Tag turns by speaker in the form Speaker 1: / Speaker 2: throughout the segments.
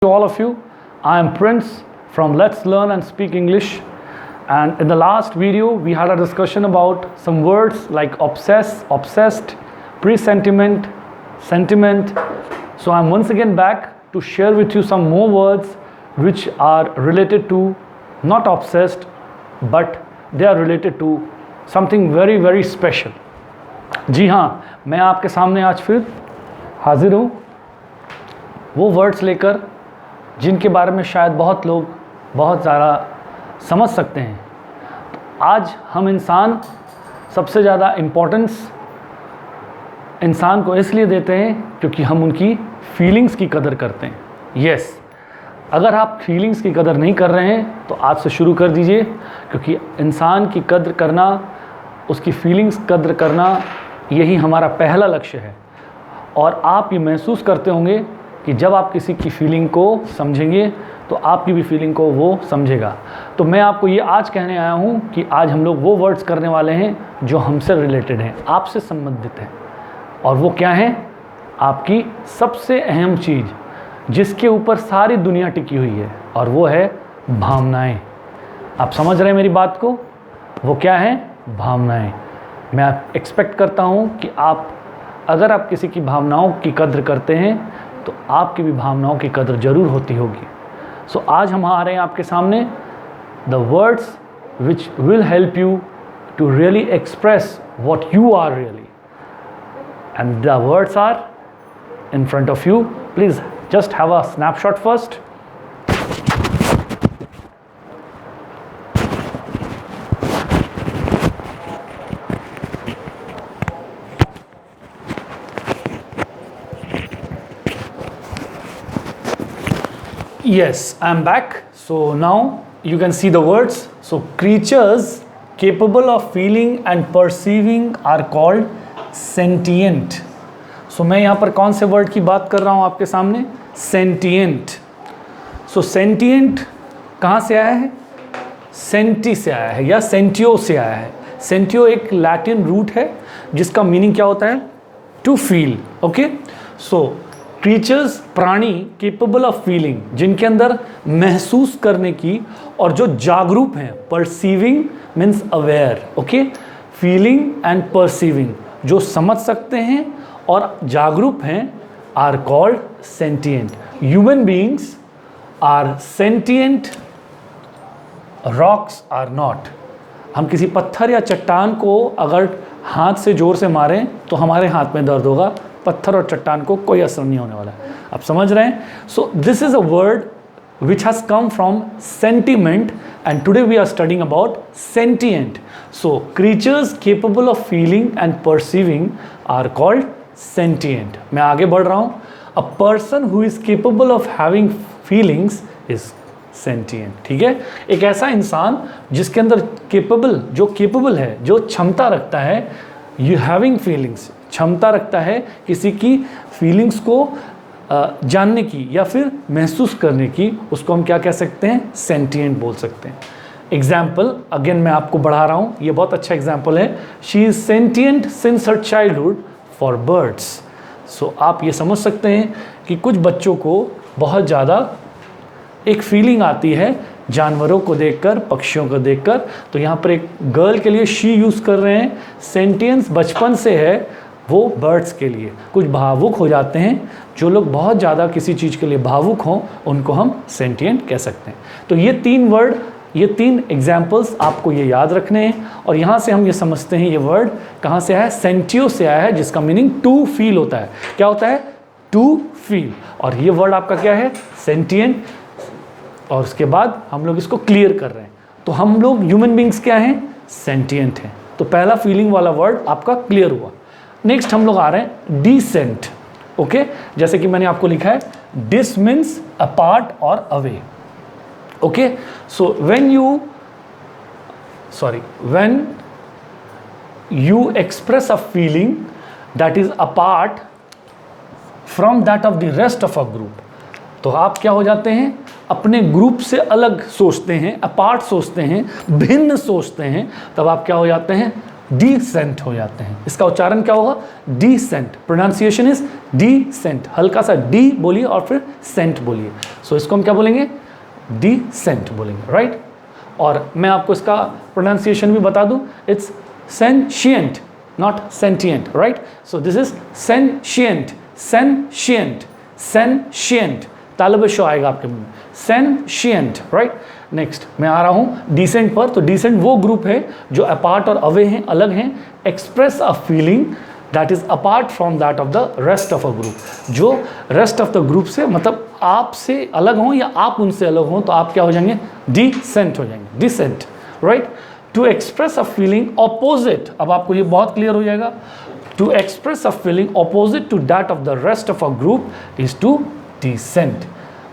Speaker 1: To all of you, I am Prince from Let's Learn and Speak English, and in the last video we had a discussion about some words like obsess, obsessed, presentiment, sentiment. So I'm once again back to share with you some more words which are related to not obsessed, but they are related to something very special. जी हाँ, मैं आपके सामने आज फिर हाजिर हूँ वो words लेकर जिनके बारे में शायद बहुत लोग बहुत ज़्यादा समझ सकते हैं। आज हम इंसान सबसे ज़्यादा इम्पोर्टेंस इंसान को इसलिए देते हैं क्योंकि हम उनकी फीलिंग्स की कदर करते हैं। यस, अगर आप फीलिंग्स की कदर नहीं कर रहे हैं तो आज से शुरू कर दीजिए, क्योंकि इंसान की कदर करना, उसकी फीलिंग्स कदर करना, यही हमारा पहला लक्ष्य है। और आप ये महसूस करते होंगे कि जब आप किसी की फीलिंग को समझेंगे तो आपकी भी फीलिंग को वो समझेगा। तो मैं आपको ये आज कहने आया हूँ कि आज हम लोग वो वर्ड्स करने वाले हैं जो हमसे रिलेटेड हैं, आपसे संबंधित हैं। और वो क्या है? आपकी सबसे अहम चीज़ जिसके ऊपर सारी दुनिया टिकी हुई है, और वो है भावनाएं। आप समझ रहे हैं मेरी बात को? वो क्या है? भावनाएं। मैं एक्सपेक्ट करता हूँ कि अगर आप किसी की भावनाओं की कद्र करते हैं तो आपकी भी भावनाओं की कदर ज़रूर होती होगी। सो आज हम आ रहे हैं आपके सामने the words which will help you to really express what you are really, and the words are in front of you. Please just have a snapshot first. Yes, I am back. So now you can see the words. So creatures capable of feeling and perceiving are called sentient. So मैं यहाँ पर कौन से word की बात कर रहा हूँ आपके सामने? Sentient. So sentient कहाँ से आया है? सेंटी से आया है या सेंटियो से आया है। सेंटियो एक लैटिन रूट है जिसका मीनिंग क्या होता है? To feel. Okay, so creatures, प्राणी, केपेबल ऑफ फीलिंग, जिनके अंदर महसूस करने की और जो जागरूक हैं। Perceiving means aware. Okay, feeling and perceiving, जो समझ सकते हैं और जागरूक हैं, are called sentient. Human beings are sentient, rocks are not. हम किसी पत्थर या चट्टान को अगर हाथ से ज़ोर से मारें तो हमारे हाथ में दर्द होगा, पत्थर और चट्टान को कोई असर नहीं होने वाला। आप समझ रहे हैं? So this is a word which has come from sentiment, and today we are studying about sentient. So creatures capable of feeling and perceiving are called sentient. मैं आगे बढ़ रहा हूँ। A person who is capable of having feelings is sentient. ठीक है, एक ऐसा इंसान जिसके अंदर जो केपेबल है, जो क्षमता रखता है, यू हैविंग फीलिंग्स, क्षमता रखता है किसी की फीलिंग्स को जानने की या फिर महसूस करने की, उसको हम क्या कह सकते हैं? सेंटिएंट बोल सकते हैं। एग्जाम्पल अगेन मैं आपको बढ़ा रहा हूँ, ये बहुत अच्छा एग्जाम्पल है। She is sentient since her childhood for birds. So आप ये समझ सकते हैं कि कुछ बच्चों को बहुत ज़्यादा एक फीलिंग आती है जानवरों को देखकर, पक्षियों को देखकर। तो यहाँ पर एक गर्ल के लिए शी यूज़ कर रहे हैं। सेंटिएंस बचपन से है वो बर्ड्स के लिए। कुछ भावुक हो जाते हैं, जो लोग बहुत ज़्यादा किसी चीज़ के लिए भावुक हों उनको हम सेंटिएंट कह सकते हैं। तो ये तीन वर्ड, ये तीन एग्जाम्पल्स आपको ये याद रखने हैं। और यहाँ से हम ये समझते हैं ये वर्ड कहाँ से आया है? सेंटियो से आया है, जिसका मीनिंग टू फील होता है। क्या होता है? To feel. और ये वर्ड आपका क्या है? सेंटिएंट। और उसके बाद हम लोग इसको क्लियर कर रहे हैं। तो हम लोग ह्यूमन बींग्स क्या हैं? सेंटिएंट हैं। तो पहला फीलिंग वाला वर्ड आपका क्लियर हुआ। नेक्स्ट हम लोग आ रहे हैं डिसेंट। ओके, जैसे कि मैंने आपको लिखा है, डिस मीन्स अपार्ट और away. Okay, so when you express a feeling that is apart from that of the rest of a group, तो आप क्या हो जाते हैं? अपने ग्रुप से अलग सोचते हैं, अपार्ट सोचते हैं, भिन्न सोचते हैं, तब आप क्या हो जाते हैं? डिसेंट हो जाते हैं। इसका उच्चारण क्या होगा? डिसेंट। Pronunciation is dissent. हल्का सा डी बोलिए और फिर सेंट बोलिए। सो इसको हम क्या बोलेंगे? डिसेंट बोलेंगे, राइट। और मैं आपको इसका प्रोनाउंसिएशन भी बता दूं, it's sentient, not sentient, right. So this is sentient, sentient, sentient. तालब शो आएगा आपके मुंह में, सेंशिएंट, राइट। नेक्स्ट मैं आ रहा हूँ डिसेंट पर। तो डिसेंट वो ग्रुप है जो अपार्ट और अवे हैं, अलग हैं, express a feeling that is apart from that of the rest of a group. जो रेस्ट ऑफ द ग्रुप से, मतलब आपसे अलग हों या आप उनसे अलग हों, तो आप क्या हो जाएंगे? डिसेंट हो जाएंगे, dissent, right. To express a feeling opposite, अब आपको ये बहुत क्लियर हो जाएगा। To express a feeling opposite to that of the rest of a group is to dissent.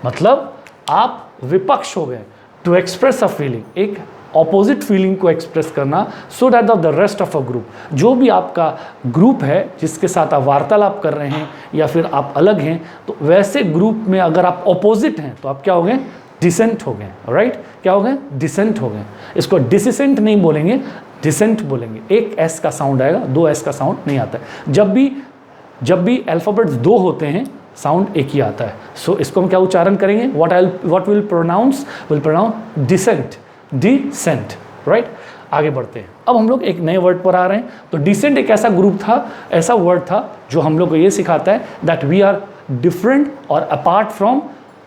Speaker 1: मतलब आप विपक्ष हो गए। टू एक्सप्रेस अ फीलिंग, एक ऑपोजिट फीलिंग को एक्सप्रेस करना, so that of the rest of a group, जो भी आपका ग्रुप है जिसके साथ आप वार्तालाप कर रहे हैं या फिर आप अलग हैं, तो वैसे ग्रुप में अगर आप ऑपोजिट हैं तो आप क्या हो गए? डिसेंट हो गए, राइट। क्या हो गए? डिसेंट हो गए। इसको डिसेंट नहीं बोलेंगे, डिसेंट बोलेंगे। एक एस का साउंड आएगा, दो एस का साउंड नहीं आता है। जब भी अल्फ़ाबेट्स दो होते हैं, साउंड एक ही आता है। सो इसको हम क्या उच्चारण करेंगे? What will pronounce dissent, dissent, right. आगे बढ़ते हैं। अब हम लोग एक नए वर्ड पर आ रहे हैं। तो डिसेंट एक ऐसा ग्रुप था, ऐसा वर्ड था जो हम लोग को ये सिखाता है दैट वी आर डिफरेंट और apart from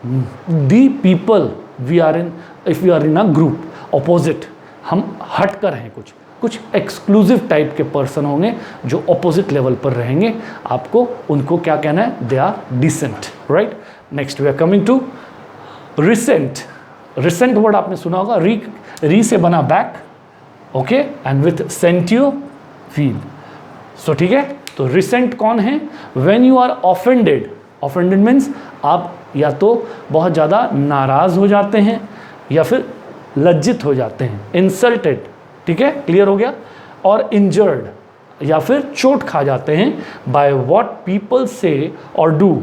Speaker 1: the people we are in, if we are in a group, opposite, हम हट कर हैं, कुछ एक्सक्लूसिव टाइप के पर्सन होंगे जो ऑपोजिट लेवल पर रहेंगे। आपको उनको क्या कहना है? They are decent, right. Next we are coming to resent. Resent word आपने सुना होगा, री से बना back, okay, and with sentio feel. So ठीक है। तो रिसेंट कौन है? When you are offended. Offended means आप या तो बहुत ज़्यादा नाराज़ हो जाते हैं या फिर लज्जित हो जाते हैं, इंसल्टेड, ठीक है, क्लियर हो गया। और इंजर्ड या फिर चोट खा जाते हैं बाय व्हाट पीपल से और डू,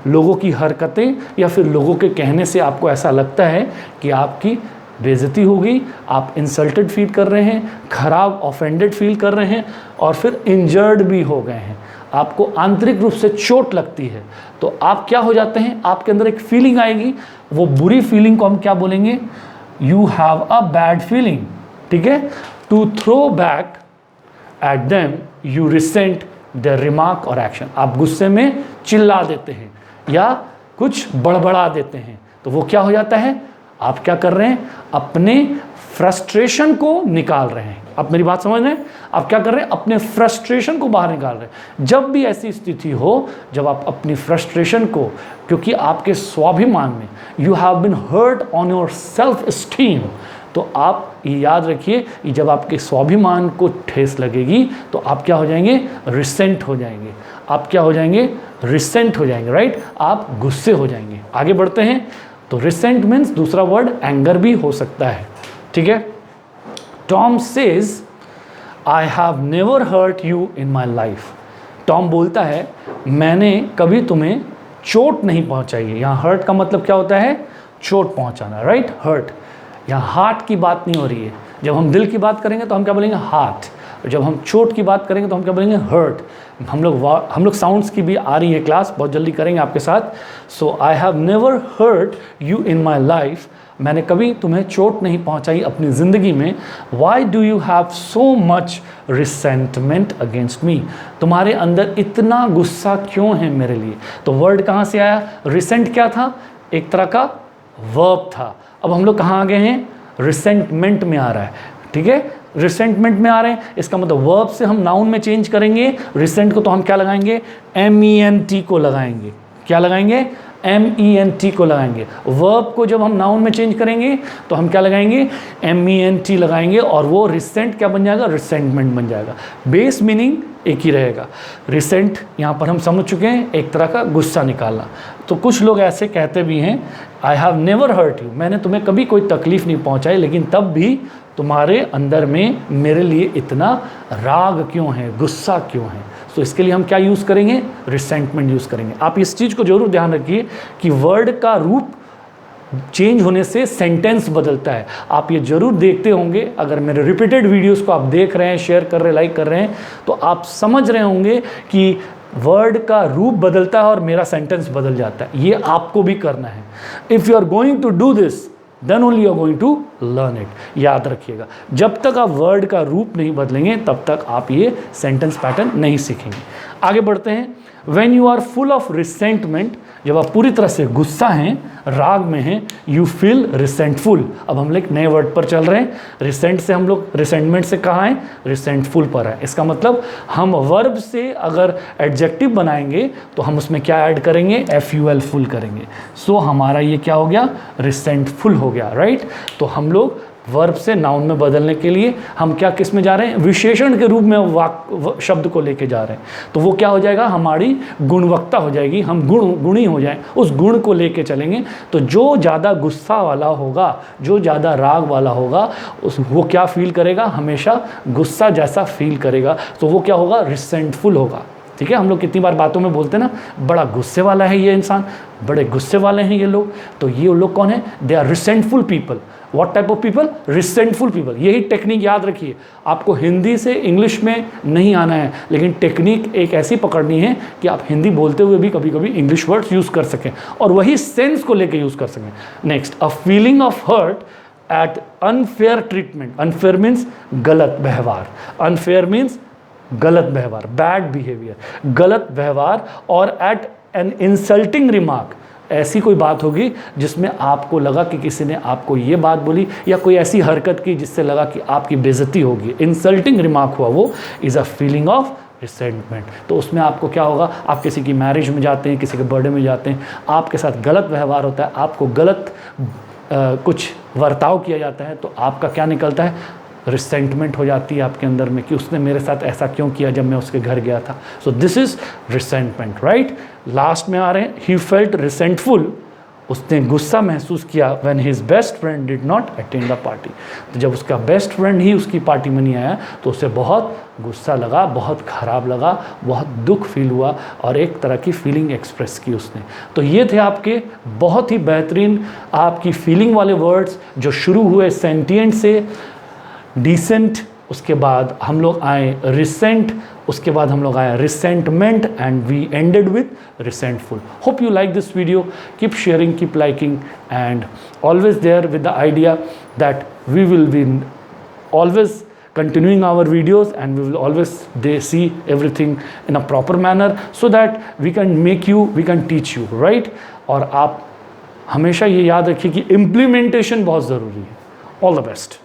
Speaker 1: लोगों की हरकतें या फिर लोगों के कहने से आपको ऐसा लगता है कि आपकी बेइज्जती हो गई, आप इंसल्टेड फील कर रहे हैं, खराब ऑफेंडेड फील कर रहे हैं और फिर इंजर्ड भी हो गए हैं, आपको आंतरिक रूप से चोट लगती है, तो आप क्या हो जाते हैं? आपके अंदर एक फीलिंग आएगी, वो बुरी फीलिंग को हम क्या बोलेंगे? You have a bad feeling, ठीक है। To throw back at them you resent their remark और एक्शन। आप गुस्से में चिल्ला देते हैं या कुछ बड़बड़ा देते हैं, तो वो क्या हो जाता है? आप क्या कर रहे हैं? अपने फ्रस्ट्रेशन को निकाल रहे हैं। आप मेरी बात समझ रहे हैं? आप क्या कर रहे हैं? अपने फ्रस्ट्रेशन को बाहर निकाल रहे हैं। जब भी ऐसी स्थिति हो, जब आप अपनी फ्रस्ट्रेशन को, क्योंकि आपके स्वाभिमान में, you have been hurt on your self esteem, तो आप ये याद रखिए कि जब आपके स्वाभिमान को ठेस लगेगी तो आप क्या हो जाएंगे? रिसेंट हो जाएंगे। आप क्या हो जाएंगे? रिसेंट हो जाएंगे, राइट। आप गुस्से हो जाएंगे। आगे बढ़ते हैं। तो रिसेंट मीन्स दूसरा वर्ड एंगर भी हो सकता है, ठीक है। Tom says I have never hurt you in my life. Tom बोलता है मैंने कभी तुम्हें चोट नहीं पहुंचाई है। यहाँ हर्ट का मतलब क्या होता है? चोट पहुंचाना, राइट। हर्ट, यहाँ हार्ट की बात नहीं हो रही है। जब हम दिल की बात करेंगे तो हम क्या बोलेंगे? हार्ट। जब हम चोट की बात करेंगे तो हम क्या बोलेंगे? हर्ट। हम लोग साउंड्स की भी आ रही है क्लास, बहुत जल्दी करेंगे आपके साथ। So I have never hurt you in my life. मैंने कभी तुम्हें चोट नहीं पहुंचाई अपनी ज़िंदगी में। Why do you have so much resentment against me. तुम्हारे अंदर इतना गुस्सा क्यों है मेरे लिए? तो वर्ड कहाँ से आया? रिसेंट क्या था? एक तरह का वर्ब था। अब हम लोग कहाँ आ गए हैं? रिसेंटमेंट में आ रहा है, ठीक है। रिसेंटमेंट में आ रहे हैं, इसका मतलब वर्ब से हम नाउन में चेंज करेंगे। रिसेंट को तो हम क्या लगाएंगे? MENT को लगाएंगे। क्या लगाएंगे? MENT को लगाएंगे। वर्ब को जब हम नाउन में चेंज करेंगे तो हम क्या लगाएंगे? MENT लगाएंगे और वो रिसेंट क्या बन जाएगा? रिसेंटमेंट बन जाएगा। बेस मीनिंग एक ही रहेगा। रिसेंट यहाँ पर हम समझ चुके हैं, एक तरह का गुस्सा निकालना। तो कुछ लोग ऐसे कहते भी हैं I have never hurt you, मैंने तुम्हें कभी कोई तकलीफ़ नहीं पहुँचाई, लेकिन तब भी तुम्हारे अंदर में मेरे लिए इतना राग क्यों है, गुस्सा क्यों है। तो इसके लिए हम क्या यूज़ करेंगे? रिसेंटमेंट यूज़ करेंगे। आप इस चीज़ को जरूर ध्यान रखिए कि वर्ड का रूप चेंज होने से सेंटेंस बदलता है। आप ये ज़रूर देखते होंगे, अगर मेरे रिपीटेड वीडियोस को आप देख रहे हैं, शेयर कर रहे हैं, लाइक कर रहे हैं, तो आप समझ रहे होंगे कि वर्ड का रूप बदलता है और मेरा सेंटेंस बदल जाता है। ये आपको भी करना है। If you are going to do this then only you are going to learn it. याद रखिएगा, जब तक आप वर्ड का रूप नहीं बदलेंगे तब तक आप ये सेंटेंस पैटर्न नहीं सीखेंगे। आगे बढ़ते हैं। When you are full of resentment, जब आप पूरी तरह से गुस्सा हैं, राग में हैं, you feel resentful। अब हम लोग नए वर्ड पर चल रहे हैं। रिसेंट से हम लोग रिसेंटमेंट से कहाँ हैं, रिसेंटफुल पर है। इसका मतलब हम वर्ब से अगर एडजेक्टिव बनाएंगे तो हम उसमें क्या ऐड करेंगे, FUL फुल करेंगे। सो हमारा ये क्या हो गया, रिसेंटफुल हो गया, राइट। तो हम लोग वर्ब से नाउन में बदलने के लिए हम क्या किस में जा रहे हैं, विशेषण के रूप में शब्द को लेके जा रहे हैं। तो वो क्या हो जाएगा, हमारी गुणवत्ता हो जाएगी, हम गुणी हो जाए, उस गुण को लेके चलेंगे। तो जो ज़्यादा गुस्सा वाला होगा, जो ज़्यादा राग वाला होगा, वो क्या फील करेगा, हमेशा गुस्सा जैसा फील करेगा। तो वो क्या होगा, रिसेंटफुल होगा। ठीक है, हम लोग कितनी बार बातों में बोलते हैं ना, बड़ा गुस्से वाला है ये इंसान, बड़े गुस्से वाले हैं ये लोग। तो ये लोग कौन है, they are resentful people. What type of people, resentful people. यही टेक्निक याद रखिए, आपको हिंदी से इंग्लिश में नहीं आना है, लेकिन टेक्निक एक ऐसी पकड़नी है कि आप हिंदी बोलते हुए भी कभी कभी इंग्लिश वर्ड्स यूज़ कर सकें और वही सेंस को लेके यूज़ कर सकें। Next, a feeling of hurt at unfair treatment. Unfair means गलत व्यवहार, अनफेयर मीन्स गलत व्यवहार, बैड बिहेवियर, गलत व्यवहार। और एट एन इंसल्टिंग रिमार्क, ऐसी कोई बात होगी जिसमें आपको लगा कि किसी ने आपको ये बात बोली या कोई ऐसी हरकत की जिससे लगा कि आपकी बेइज्जती होगी, इंसल्टिंग रिमार्क हुआ, वो is a feeling of resentment. तो उसमें आपको क्या होगा, आप किसी की मैरिज में जाते हैं, किसी के बर्थडे में जाते हैं, आपके साथ गलत व्यवहार होता है, आपको गलत कुछ वर्ताव किया जाता है, तो आपका क्या निकलता है, रिसेंटमेंट हो जाती है आपके अंदर में कि उसने मेरे साथ ऐसा क्यों किया जब मैं उसके घर गया था। सो this is resentment, right. Last में आ रहे हैं, ही फेल्ट रिसेंटफुल, उसने गुस्सा महसूस किया when his best friend did not attend the party. तो जब उसका बेस्ट फ्रेंड ही उसकी पार्टी में नहीं आया तो उसे बहुत गुस्सा लगा, बहुत ख़राब लगा, बहुत दुख फील हुआ और एक तरह की फीलिंग एक्सप्रेस की उसने। तो ये थे आपके बहुत ही बेहतरीन आपकी फीलिंग वाले वर्ड्स जो शुरू हुए सेंटिएंट से, डिसेंट, उसके बाद हम लोग आए रिसेंट, उसके बाद हम लोग आए resentment and we ended with resentful. Hope you like this video, keep sharing, keep liking and always there with the idea that we will be always continuing our videos and we will always see everything in a proper manner so that we can teach you, right। और आप हमेशा ये याद रखिए कि implementation बहुत ज़रूरी है। All the best।